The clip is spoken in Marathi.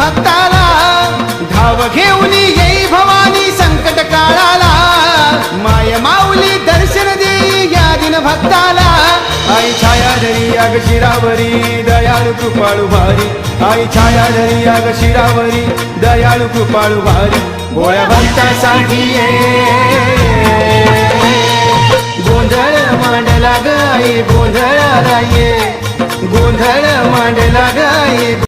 भक्ताला, धाव घेऊन येई भवानी संकट काळाला, माय माऊली दर्शन देई या दिन भक्ताला. आई छाया धरी अग शिरावरी दयाळू कृपाळू भारी, आई छाया धरी अग शिरावरी दयाळू कृपाळू भारी. भोळ्या भक्तासाठी ये गोंधळ मांडला ग आई, गोंधळाला ये गोंधळ मांडला ग आई.